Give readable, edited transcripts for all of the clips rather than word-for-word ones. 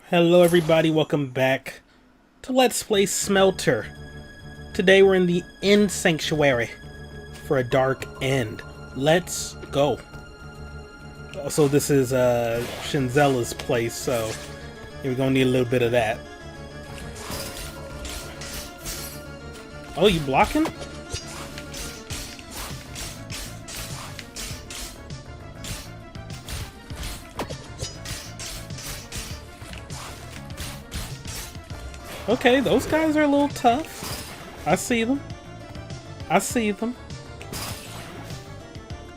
Hello everybody, welcome back to Let's Play Smelter. Today we're in the End Sanctuary for a dark end. Let's go. Also, this is Shinzella's place, so we're gonna need a little bit of that. Oh, you blocking? Okay, those guys are a little tough. I see them. I see them.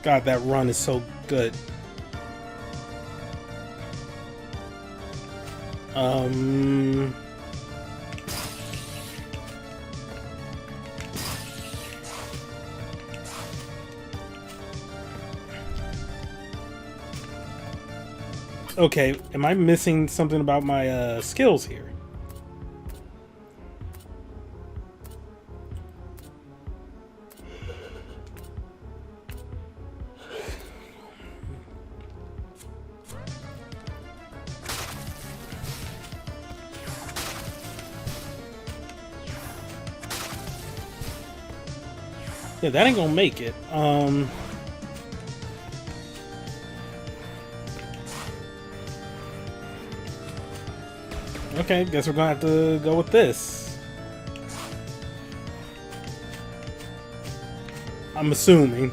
God, that run is so good. Okay, am I missing something about my skills here? Yeah, that ain't gonna make it. Okay, guess we're gonna have to go with this. I'm assuming.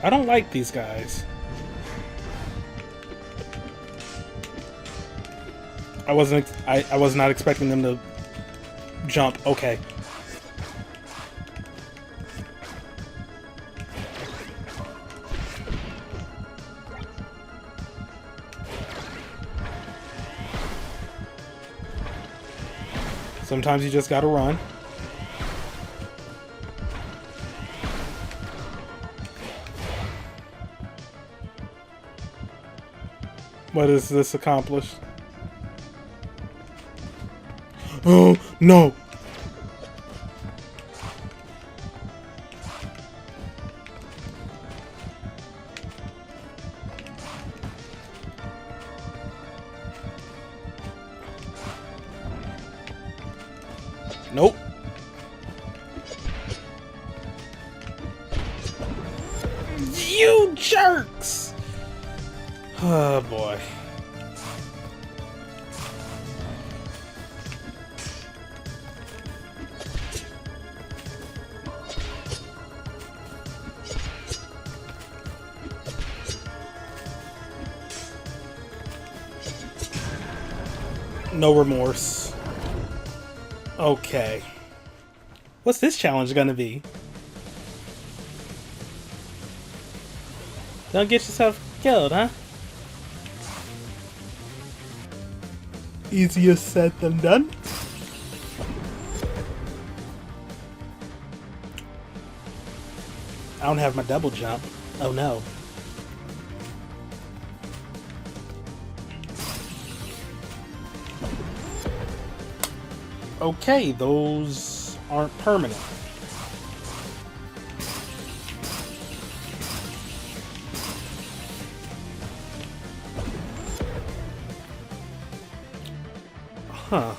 I don't like these guys. I was not expecting them to jump. Okay. Sometimes you just gotta run. What does this accomplish? Oh, no! Nope. You jerks! Oh boy. No remorse. Okay. What's this challenge gonna be? Don't get yourself killed, huh? Easier said than done. I don't have my double jump. Oh no. Okay, those aren't permanent. Huh.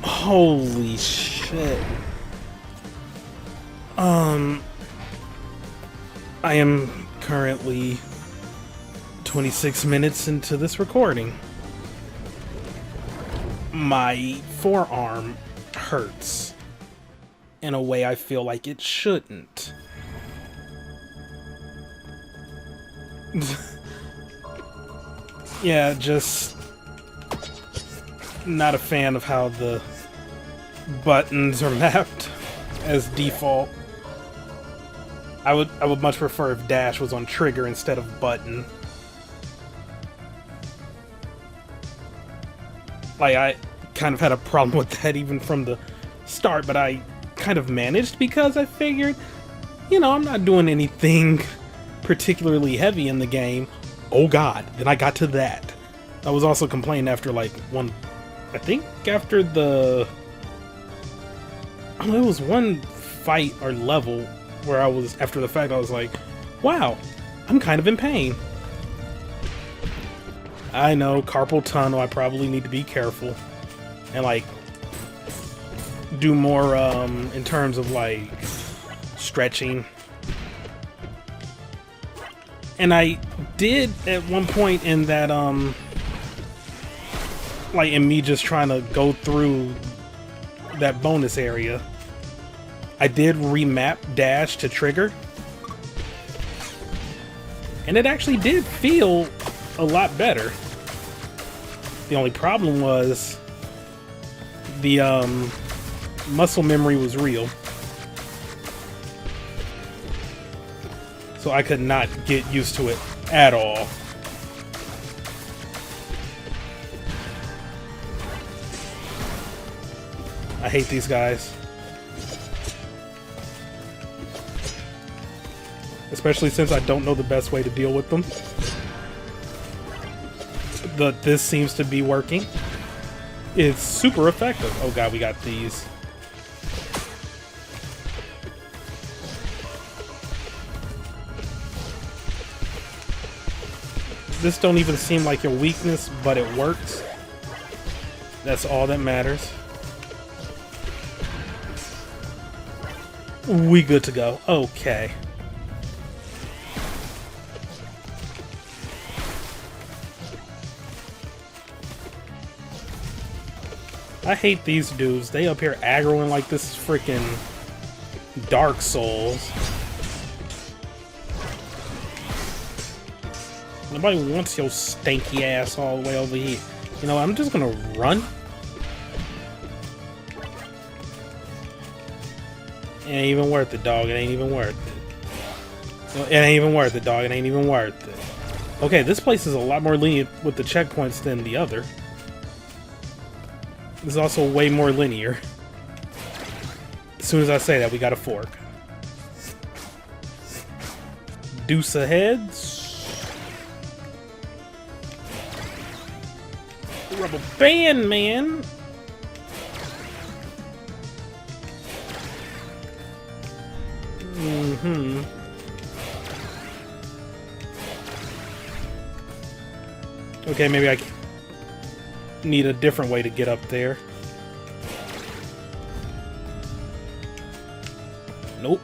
Holy shit. I am currently 26 minutes into this recording. My forearm hurts in a way I feel like it shouldn't. Yeah, just not a fan of how the buttons are mapped as default. I would much prefer if dash was on trigger instead of button. Like, I kind of had a problem with that even from the start, but I kind of managed because I figured, you know, I'm not doing anything particularly heavy in the game. Oh god, then I got to that. I was also complaining after like I think after the... Oh, it was one fight or level where I was, after the fact, I was like, wow, I'm kind of in pain. I know, carpal tunnel, I probably need to be careful and like do more in terms of like stretching. And I did at one point in that like in me just trying to go through that bonus area, I did remap dash to trigger, and it actually did feel a lot better. The only problem was the muscle memory was real, so I could not get used to it at all. I hate these guys. Especially since I don't know the best way to deal with them. But this seems to be working. It's super effective. Oh god, we got these. This don't even seem like your weakness, but it works. That's all that matters. We good to go. Okay. I hate these dudes. They up here aggroing like this is freaking Dark Souls. Nobody wants your stanky ass all the way over here. You know, I'm just gonna run. It ain't even worth it, dog. It ain't even worth it. It ain't even worth it, dog. It ain't even worth it. Okay, this place is a lot more lenient with the checkpoints than the other. This is also way more linear. As soon as I say that, we got a fork. Deuce of heads. Rubber band, man. Mm-hmm. Okay, maybe I need a different way to get up there. Nope.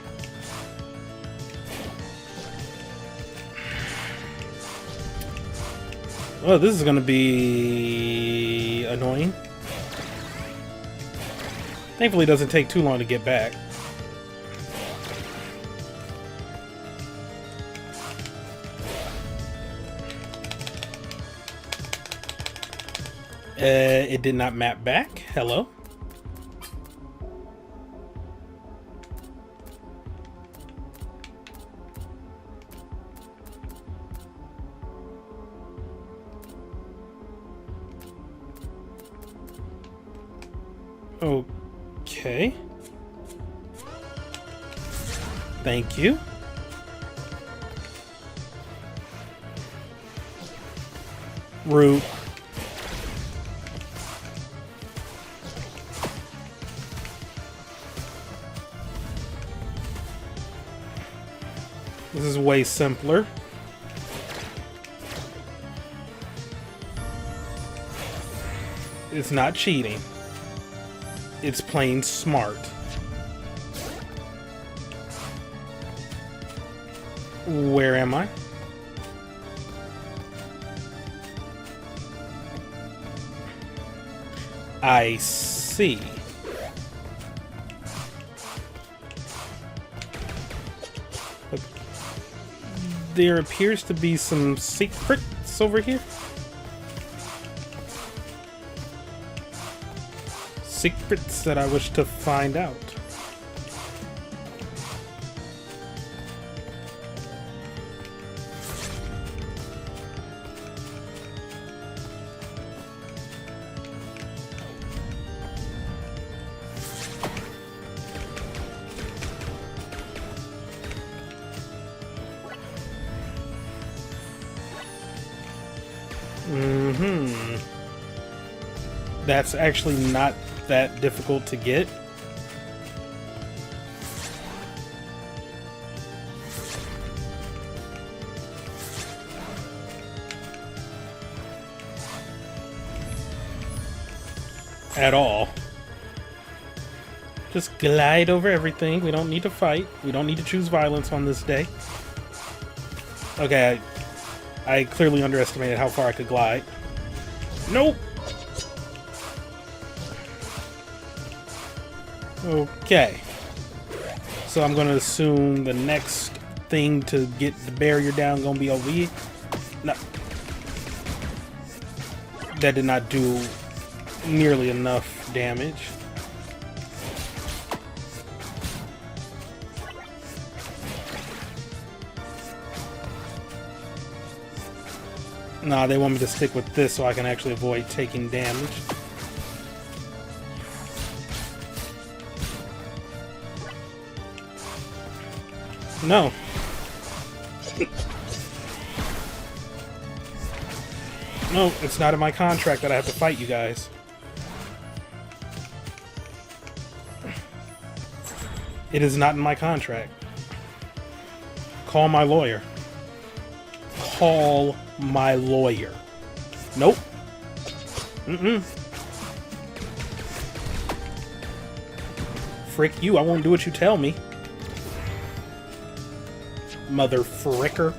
Well, this is gonna be annoying. Thankfully, it doesn't take too long to get back. It did not map back. Hello. Okay. Thank you. Root. This is way simpler. It's not cheating. It's plain smart. Where am I? I see. But there appears to be some secrets over here. Secrets that I wish to find out. That's actually not that difficult to get. At all. Just glide over everything. We don't need to fight. We don't need to choose violence on this day. Okay, I clearly underestimated how far I could glide. Nope! Okay. So I'm gonna assume the next thing to get the barrier down gonna be over here. No. That did not do nearly enough damage. Nah, they want me to stick with this so I can actually avoid taking damage. No. No, it's not in my contract that I have to fight you guys. It is not in my contract. Call my lawyer. Call my lawyer. Nope. Frick you, I won't do what you tell me. Mother fricker.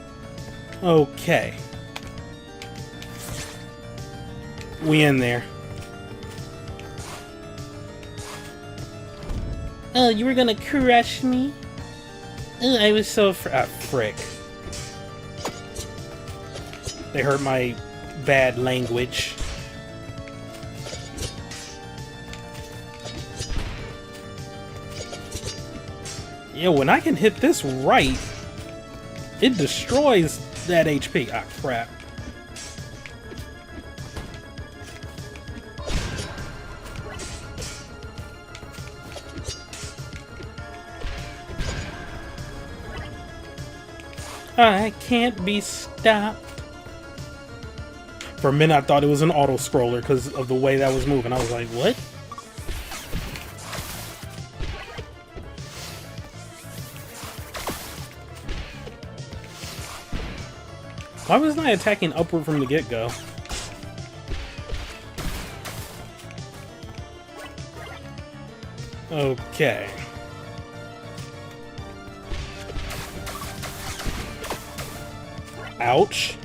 Okay. We in there. Oh, you were gonna crush me? Oh, I was so frick. They heard my bad language. Yeah, when I can hit this right, it destroys that HP. Ah, crap. I can't be stopped. For a minute, I thought it was an auto-scroller because of the way that was moving. I was like, what? Why wasn't I attacking upward from the get-go? Okay. Ouch.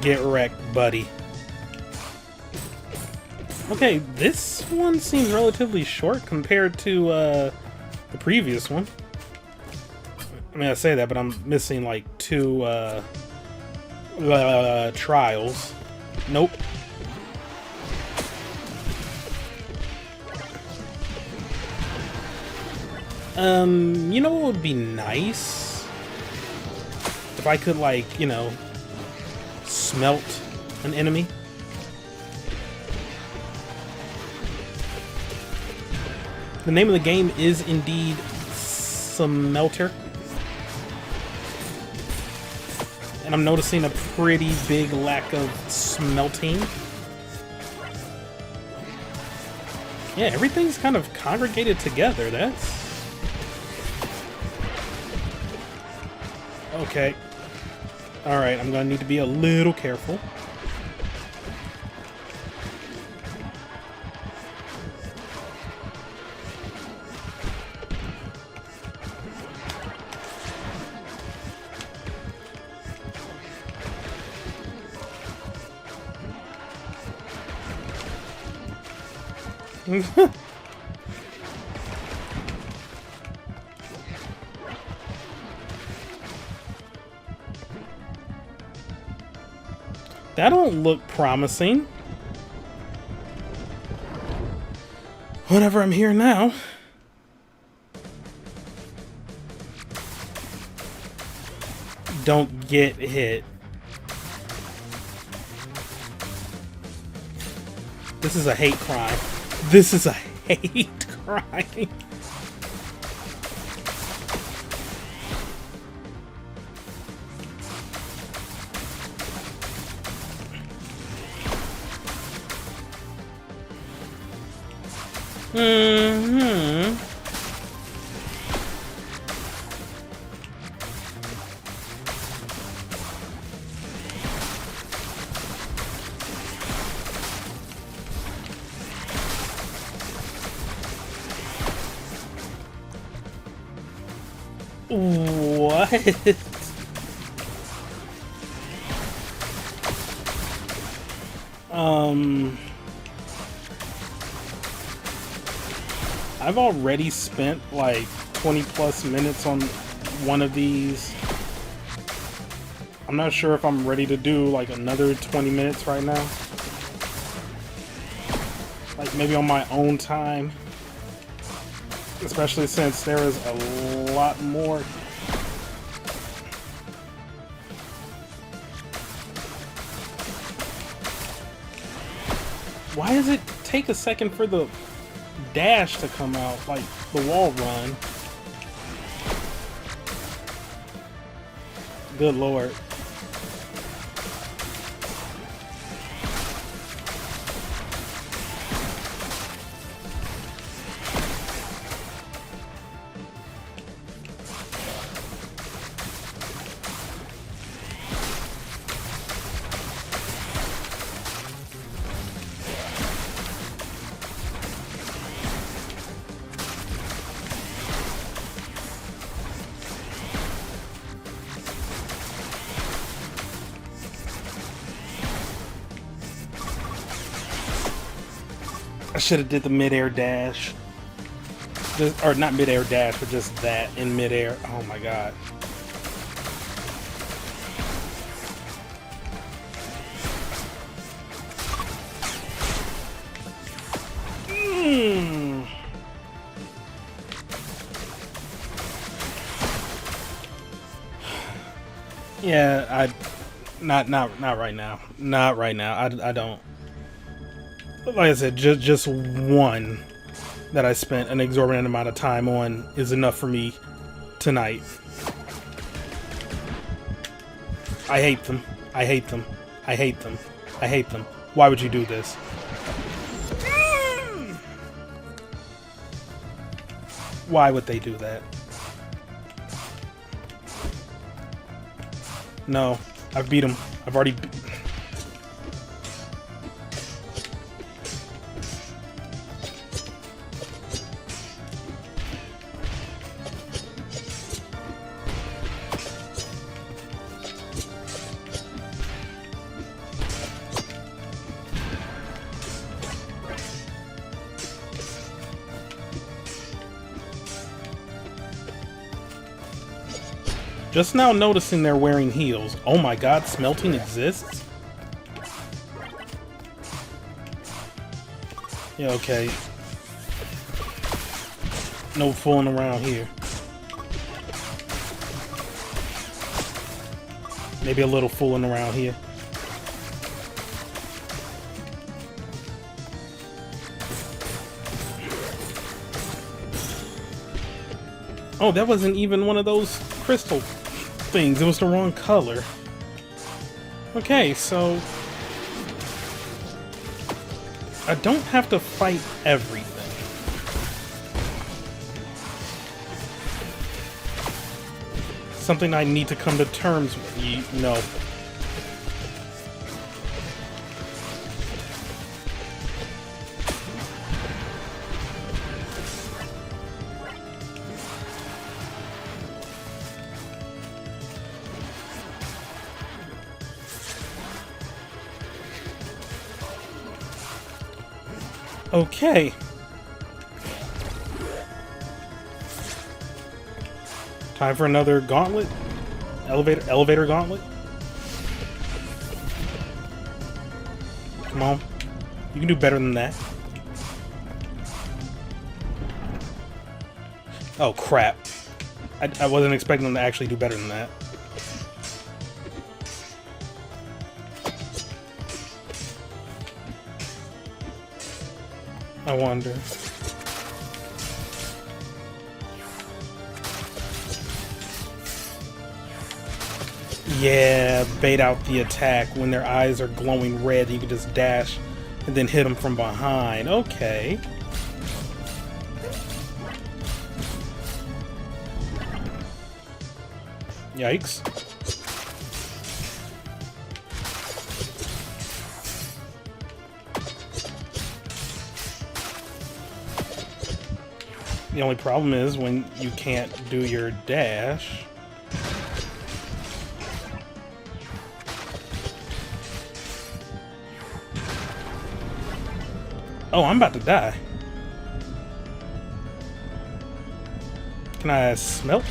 Get wrecked, buddy. Okay, this one seems relatively short compared to the previous one. I mean, I say that, but I'm missing like 2 trials. Nope. You know what would be nice? If I could, like, you know, smelt an enemy. The name of the game is indeed Smelter. And I'm noticing a pretty big lack of smelting. Yeah, everything's kind of congregated together. That's... okay. Alright, I'm gonna need to be a little careful. That don't look promising. Whatever, I'm here now. Don't get hit. This is a hate crime. This is a hate crime. What? I've already spent like 20 plus minutes on one of these. I'm not sure if I'm ready to do like another 20 minutes right now. Like maybe on my own time. Especially since there is a lot more. Why does it take a second for the dash to come out, like the wall run? Good lord. I should have did the mid-air dash. Or not mid-air dash, but just that in mid-air. Oh my god. Yeah, not right now. Not right now. I don't. Like I said, just one that I spent an exorbitant amount of time on is enough for me tonight. I hate them. I hate them. I hate them. I hate them. Why would you do this? Why would they do that? No, I've beat him. I've already... Just now noticing they're wearing heels. Oh my god, smelting exists? Yeah, okay. No fooling around here. Maybe a little fooling around here. Oh, that wasn't even one of those crystal things. It was the wrong color. Okay, so I don't have to fight everything. Something I need to come to terms with. No. Okay, Time for another gauntlet? Elevator gauntlet? Come on. You can do better than that. Oh, crap. I wasn't expecting them to actually do better than that. I wonder. Yeah, bait out the attack when their eyes are glowing red. You can just dash and then hit them from behind. Okay. Yikes. The only problem is when you can't do your dash. Oh, I'm about to die. Can I smelt?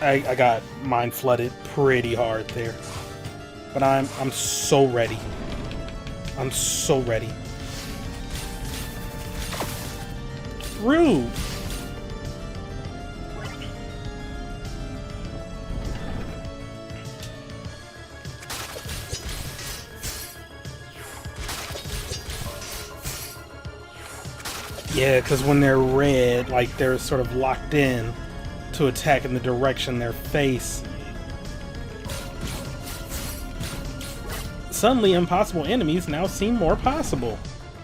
I got mine flooded pretty hard there. But I'm so ready. I'm so ready. Rude. Yeah, because when they're red, like they're sort of locked in to attack in the direction they're facing. Suddenly, impossible enemies now seem more possible,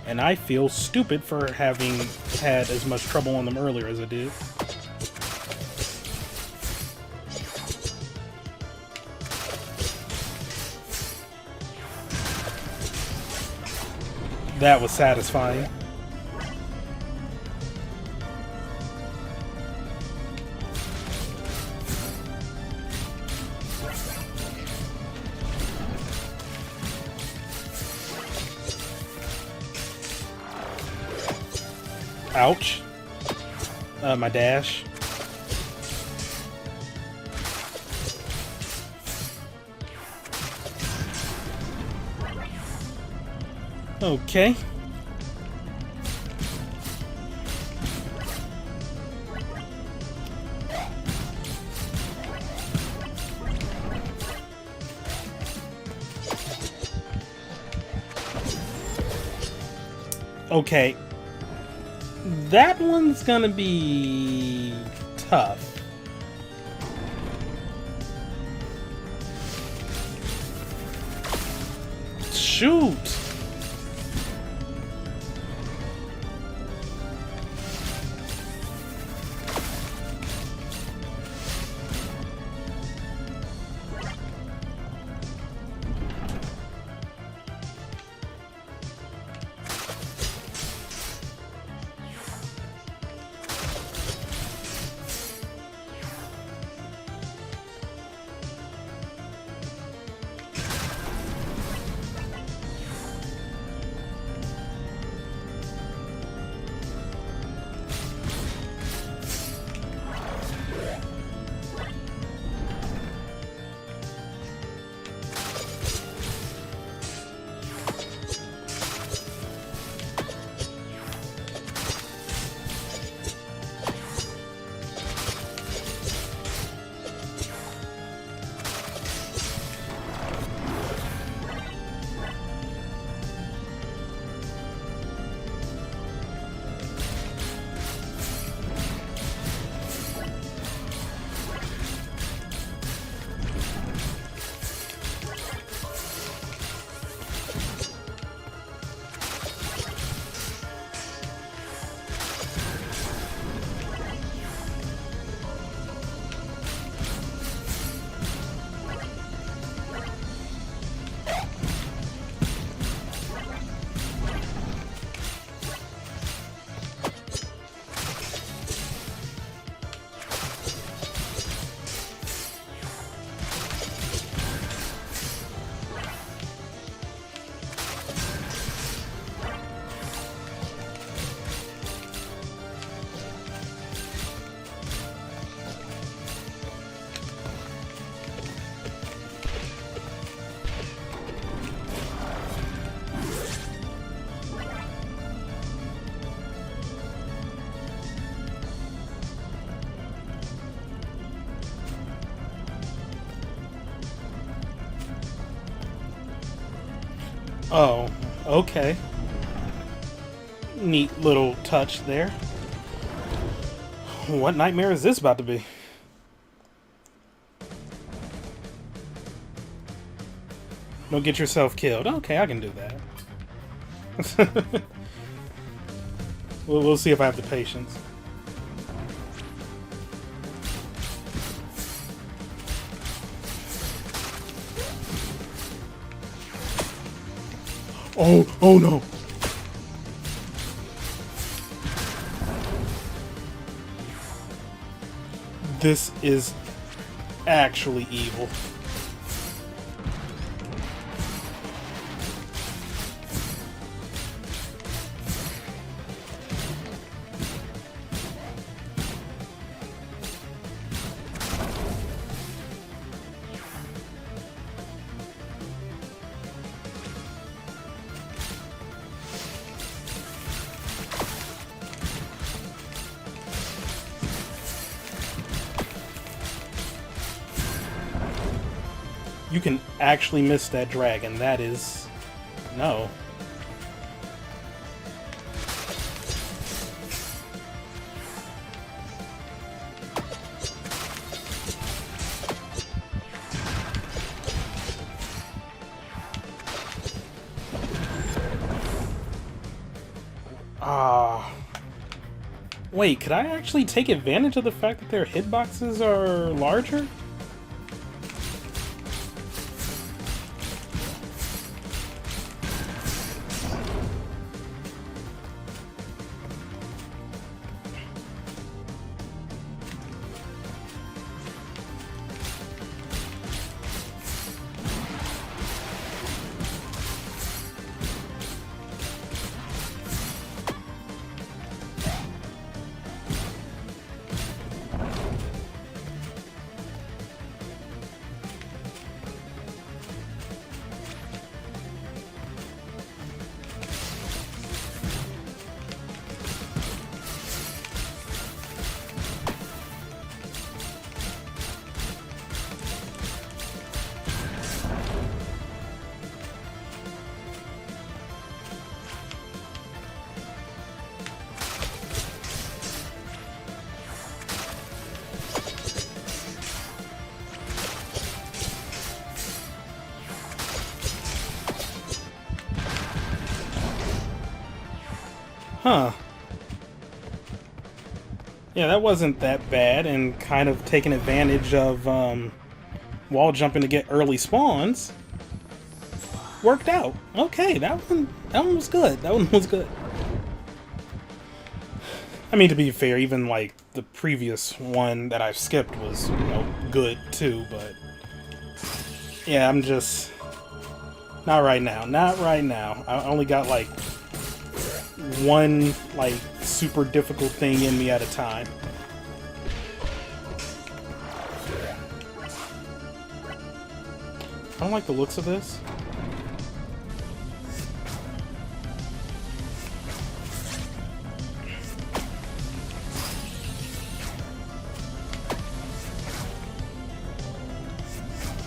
and I feel stupid for having had as much trouble on them earlier as I did. That was satisfying. Ouch. My dash. Okay. Okay. That one's gonna be tough. Shoot! Oh, okay. Neat little touch there. What nightmare is this about to be? Don't get yourself killed. Okay, I can do that. We'll see if I have the patience. Oh no! This is actually evil. You can actually miss that dragon. That is... no. Ah. Wait, could I actually take advantage of the fact that their hitboxes are larger? Huh. Yeah, that wasn't that bad, and kind of taking advantage of wall jumping to get early spawns. Worked out. Okay, that one was good. That one was good. I mean, to be fair, even like the previous one that I've skipped was, you know, good too, but yeah, I'm just not right now. Not right now. I only got like one like super difficult thing in me at a time. I don't like the looks of this.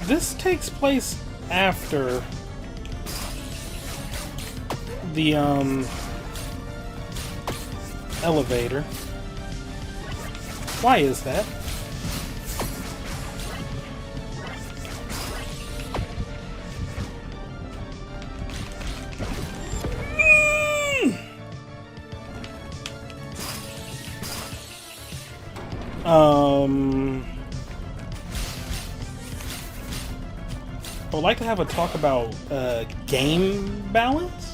This takes place after the elevator. Why is that? I would like to have a talk about game balance.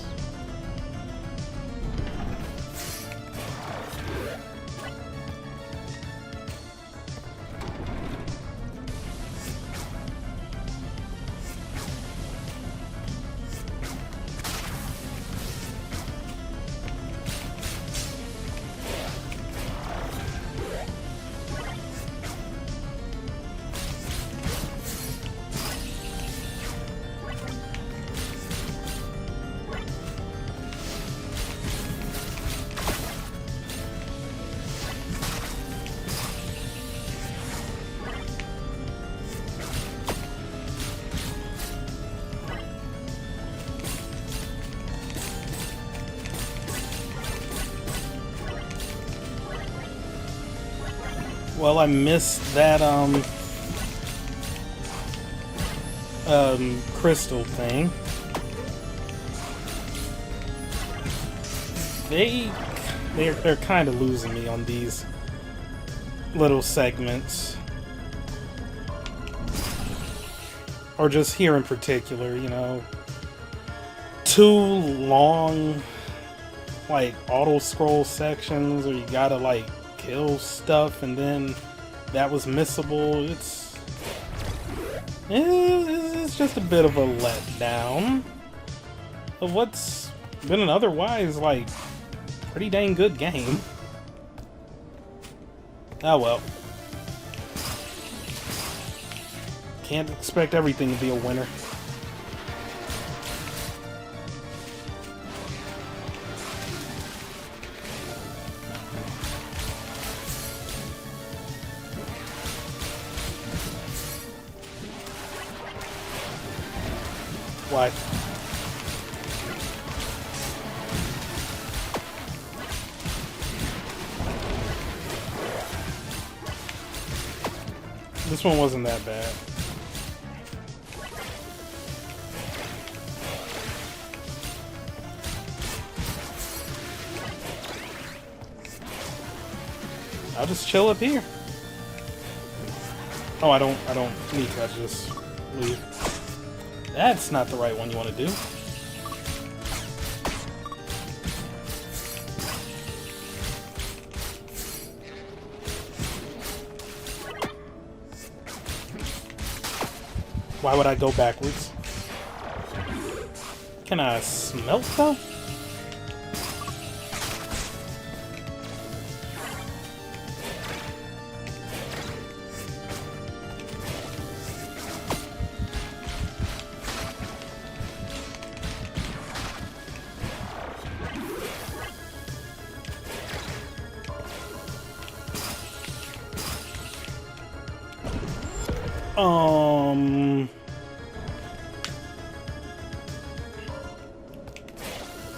Well, I missed that, crystal thing. They're kind of losing me on these little segments. Or just here in particular, you know. Too long, like, auto-scroll sections, or you gotta, like, kill stuff and then that was missable. It's just a bit of a letdown of what's been an otherwise, like, pretty dang good game. Oh well. Can't expect everything to be a winner. Why? This one wasn't that bad. I'll just chill up here. Oh, I don't need to. I just leave. That's not the right one you want to do. Why would I go backwards? Can I smelt though?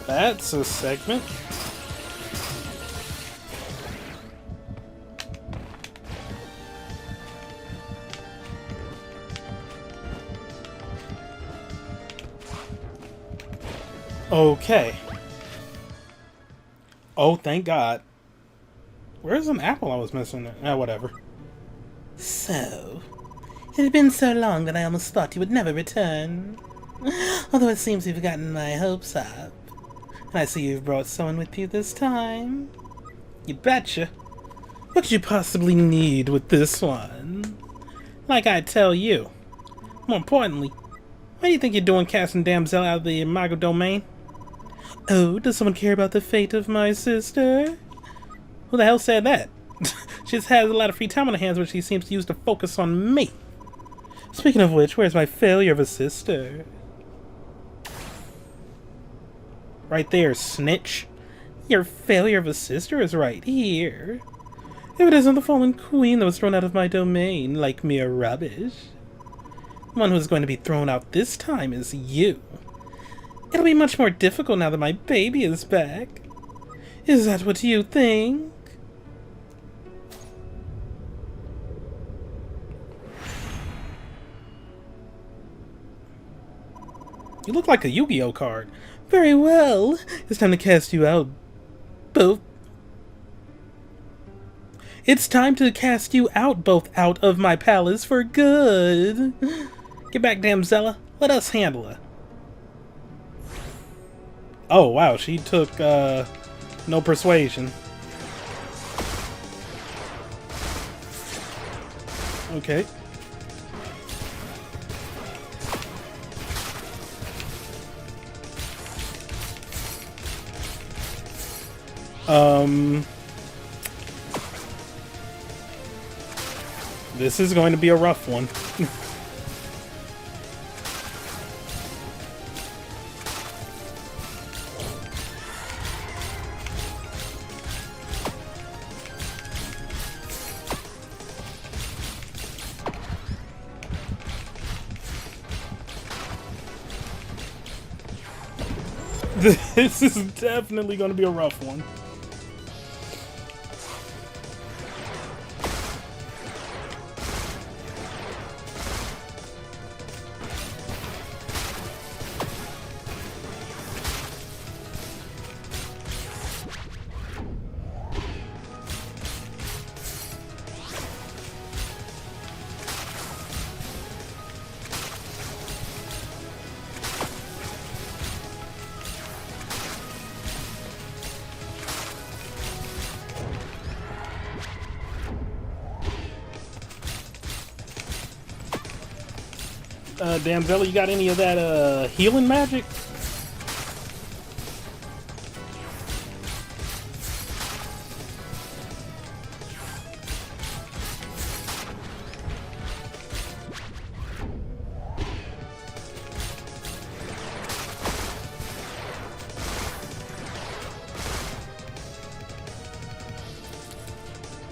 That's a segment. Okay. Oh, thank God. Where's an apple I was missing? Whatever. So, it had been so long that I almost thought you would never return. Although it seems you've gotten my hopes up. And I see you've brought someone with you this time. You betcha. What could you possibly need with this one? Like I tell you. More importantly, why do you think you're doing casting damsel out of the Imago domain? Oh, does someone care about the fate of my sister? Who the hell said that? She just has a lot of free time on her hands, which she seems to use to focus on me. Speaking of which, where's my failure of a sister? Right there, snitch. Your failure of a sister is right here. If it isn't the fallen queen that was thrown out of my domain, like mere rubbish. The one who's going to be thrown out this time is you. It'll be much more difficult now that my baby is back. Is that what you think? You look like a Yu-Gi-Oh card. Very well. It's time to cast you out. Both. It's time to cast you out both out of my palace for good. Get back, damsella. Let us handle her. Oh, wow. She took, no persuasion. Okay. This is going to be a rough one. This is definitely going to be a rough one. Damsella, you got any of that healing magic?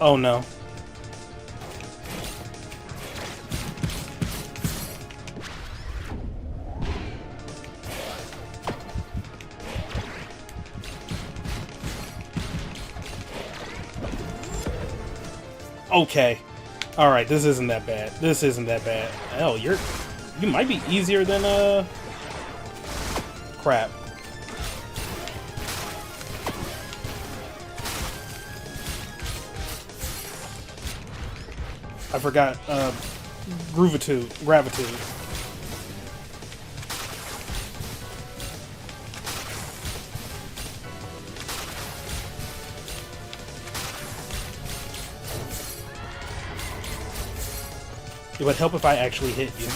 Oh no. Okay. Alright, this isn't that bad. This isn't that bad. Hell, you might be easier than crap. I forgot Groovitude. It would help if I actually hit you.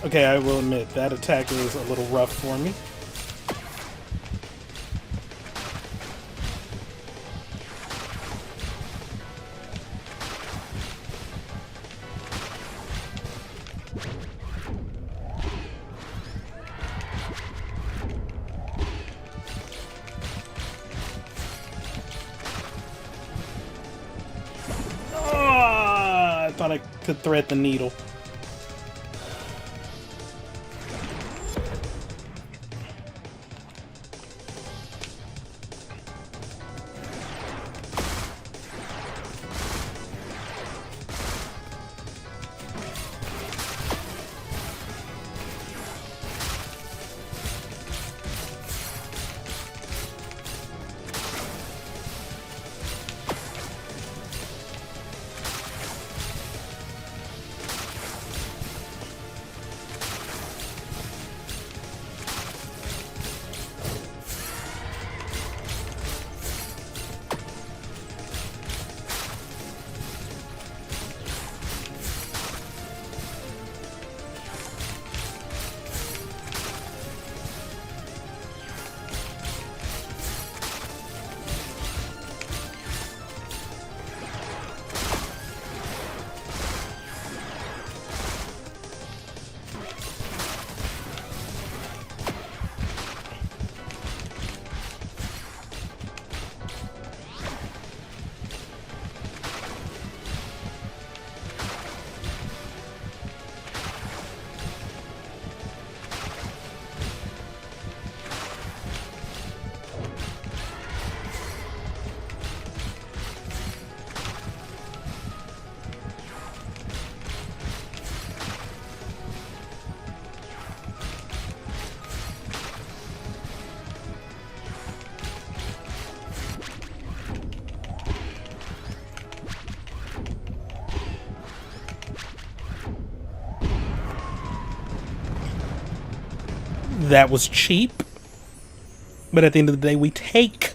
Okay, I will admit, that attack is a little rough for me. Oh, I thought I could thread the needle. That was cheap, but at the end of the day, we take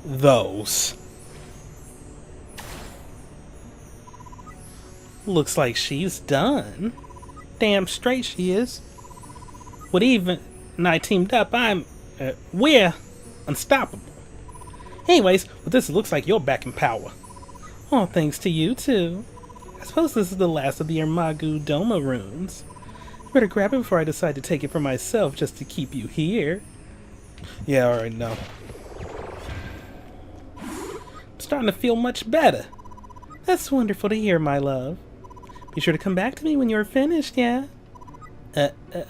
those. Looks like she's done. Damn straight she is. With Eve and I teamed up, we're unstoppable. Anyways, with this, it looks like you're back in power. Oh, thanks to you too. I suppose this is the last of the Ermagu Doma runes. Better grab it before I decide to take it for myself just to keep you here. Yeah, alright, no. I'm starting to feel much better. That's wonderful to hear, my love. Be sure to come back to me when you're finished, yeah?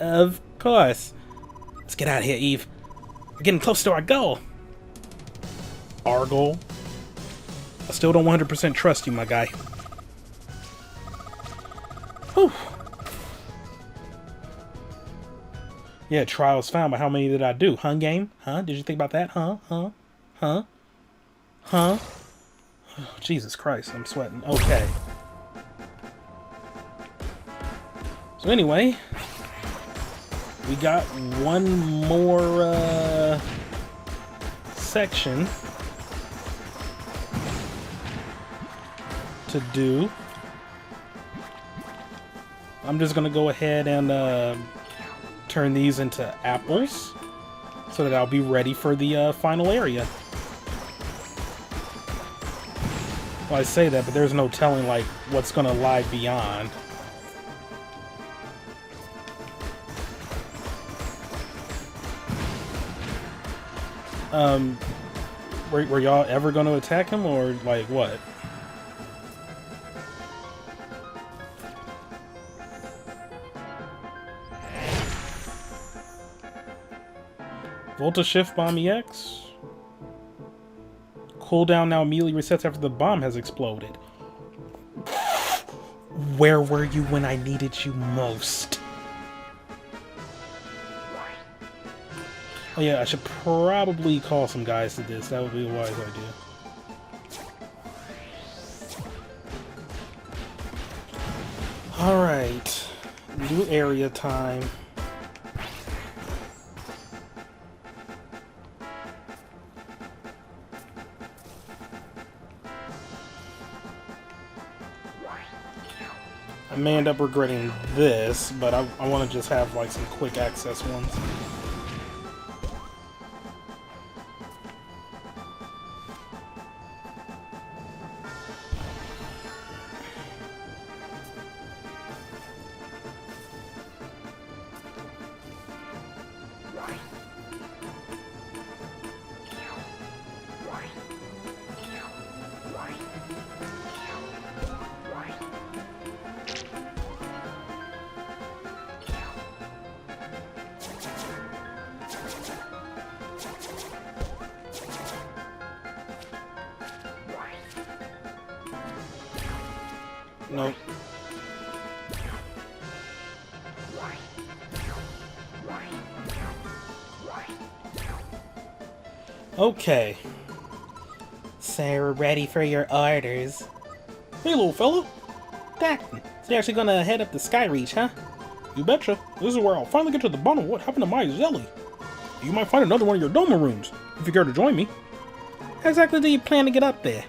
Of course. Let's get out of here, Eve. We're getting close to our goal. Our goal? I still don't 100% trust you, my guy. Whew. Yeah, trials found, but how many did I do? Huh, game? Huh? Did you think about that? Huh? Oh, Jesus Christ, I'm sweating. Okay. So anyway, we got one more section to do. I'm just gonna go ahead and turn these into apples so that I'll be ready for the final area. Well, I say that, but there's no telling like what's gonna lie beyond. Were y'all ever gonna attack him, or like what? Volta Shift Bomb EX? Cooldown now immediately resets after the bomb has exploded. Where were you when I needed you most? Oh yeah, I should probably call some guys to this. That would be a wise idea. Alright. New area time. I may end up regretting this, but I want to just have like some quick access ones. Nope. Okay. So we're ready for your orders. Hey, little fella. Dacton. So you're actually gonna head up to Skyreach, huh? You betcha. This is where I'll finally get to the bottom of what happened to my Zelly. You might find another one of your Doma rooms, if you care to join me. How exactly do you plan to get up there?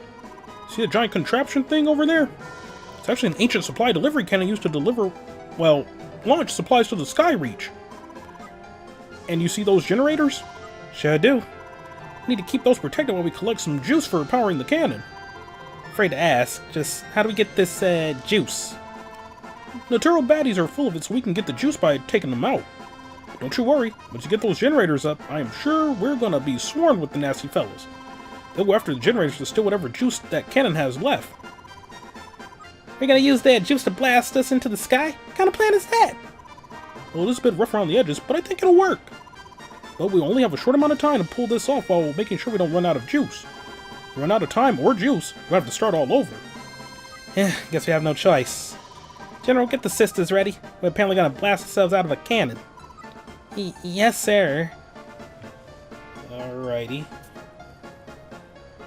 See the giant contraption thing over there? It's actually an ancient supply delivery cannon used to deliver, well, launch supplies to the Skyreach. And you see those generators? Sure do. We need to keep those protected while we collect some juice for powering the cannon. Afraid to ask, just how do we get this, juice? Natural baddies are full of it, so we can get the juice by taking them out. Don't you worry, once you get those generators up, I am sure we're gonna be swarmed with the nasty fellas. They'll go after the generators to steal whatever juice that cannon has left. We're gonna use that juice to blast us into the sky? What kind of plan is that? Well, it is a bit rough around the edges, but I think it'll work. But we only have a short amount of time to pull this off while making sure we don't run out of juice. If we run out of time or juice, we'll have to start all over. Yeah, guess we have no choice. General, get the sisters ready. We're apparently gonna blast ourselves out of a cannon. Yes, sir. Alrighty.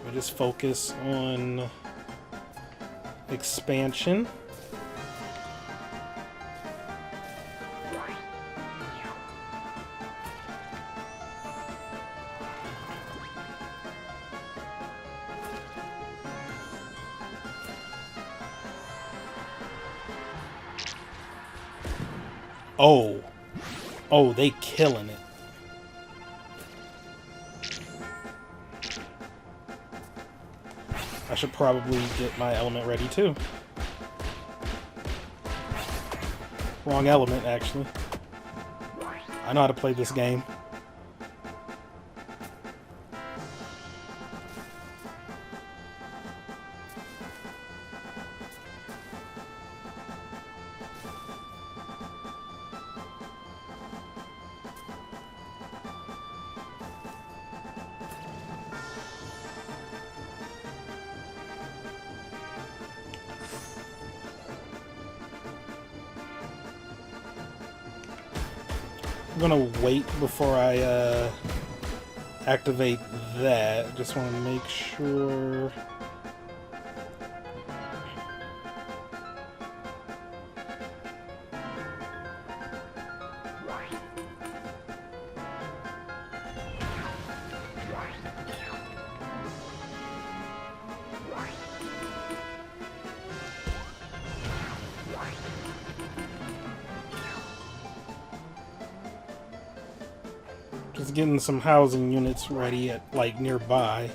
We'll just focus on expansion. Oh, they killing it. I should probably get my element ready too. Wrong element, actually. I know how to play this game. I'm gonna wait before I activate that. Just want to make sure Just getting some housing units ready at, like, nearby.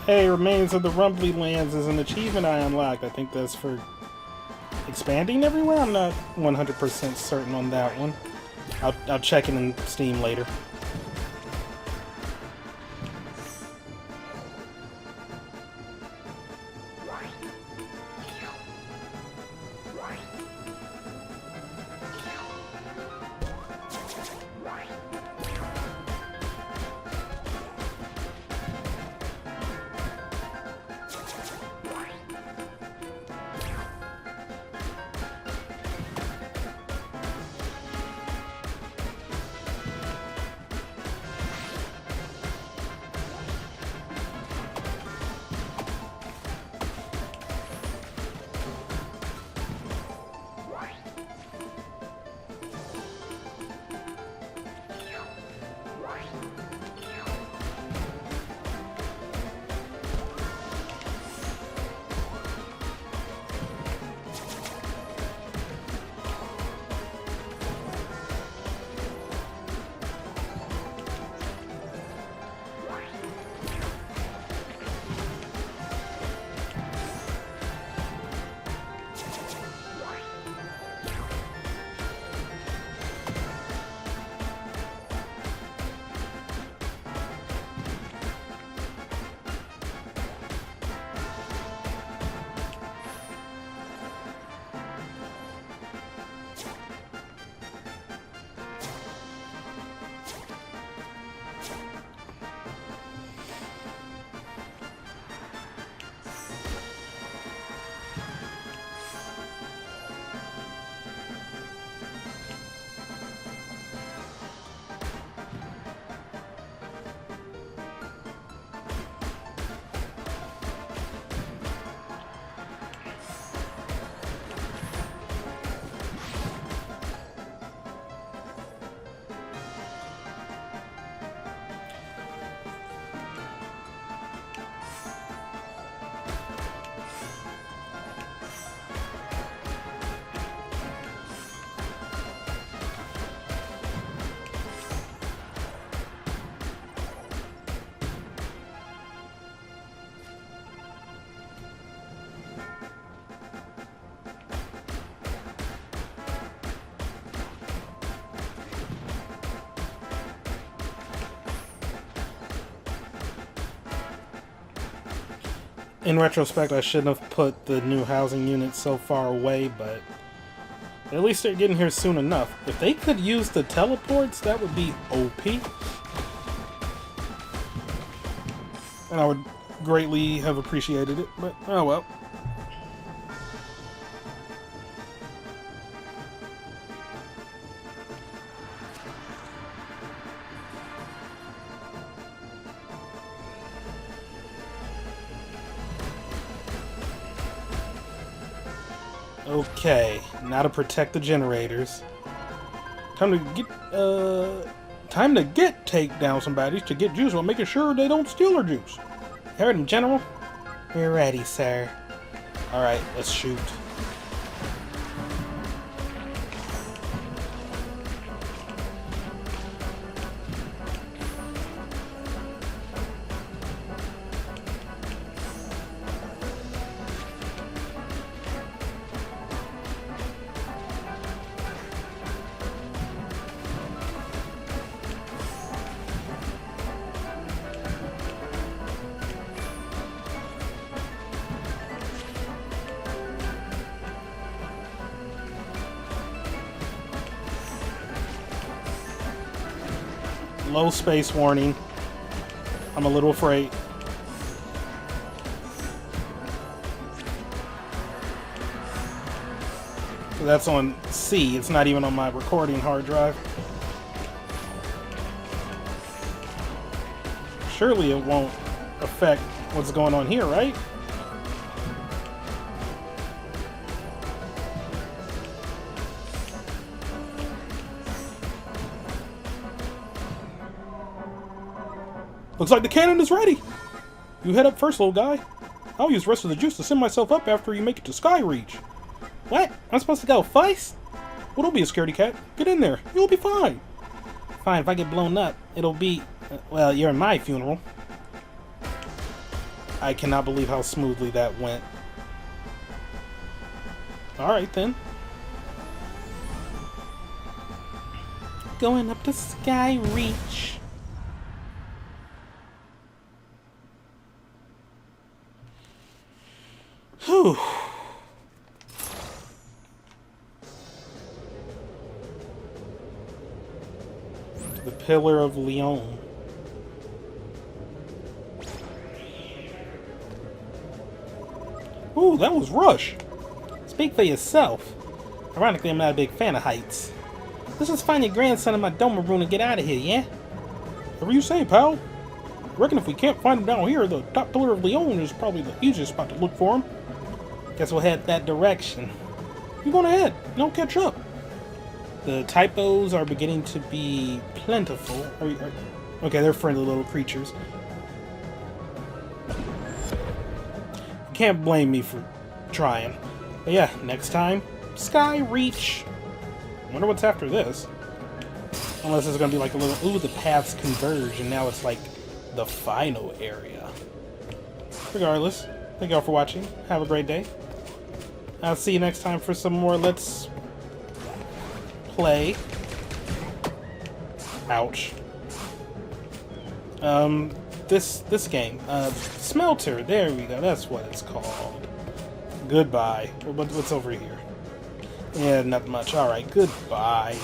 Hey, Remains of the Rumbly Lands is an achievement I unlocked. I think that's for expanding everywhere? I'm not 100% certain on that one. I'll check it in Steam later. In retrospect, I shouldn't have put the new housing units so far away, but At least they're getting here soon enough. If they could use the teleports, that would be OP. And I would greatly have appreciated it, but oh well. Okay, now to protect the generators. Time to take down some baddies to get juice while making sure they don't steal our juice. You heard him, General? We're ready, sir. Alright, let's shoot. Low space warning. I'm a little afraid. So that's on C. It's not even on my recording hard drive. Surely it won't affect what's going on here, right? Looks like the cannon is ready! You head up first, little guy. I'll use the rest of the juice to send myself up after you make it to Sky Reach. What? I'm supposed to go first? Well, don't be a scaredy cat. Get in there. You'll be fine. Fine, if I get blown up, it'll be... well, you're in my funeral. I cannot believe how smoothly that went. Alright, then. Going up to Sky Reach. Whew. The Pillar of Leon. Ooh, that was Rush. Speak for yourself. Ironically, I'm not a big fan of heights. Let's just find your grandson in my dome room and get out of here, yeah? Whatever you say, pal. I reckon if we can't find him down here, the top Pillar of Leon is probably the easiest spot to look for him. Guess we'll head that direction. You're going ahead, and I'll catch up. The typos are beginning to be plentiful. Okay, they're friendly little creatures. You can't blame me for trying. But yeah, next time, Sky Reach. I wonder what's after this. Unless it's going to be like a little... ooh, the paths converge, and now it's like the final area. Regardless, thank y'all for watching. Have a great day. I'll see you next time for some more Let's Play. Ouch. This game. Smelter. There we go. That's what it's called. Goodbye. What's over here? Yeah, not much. Alright, goodbye.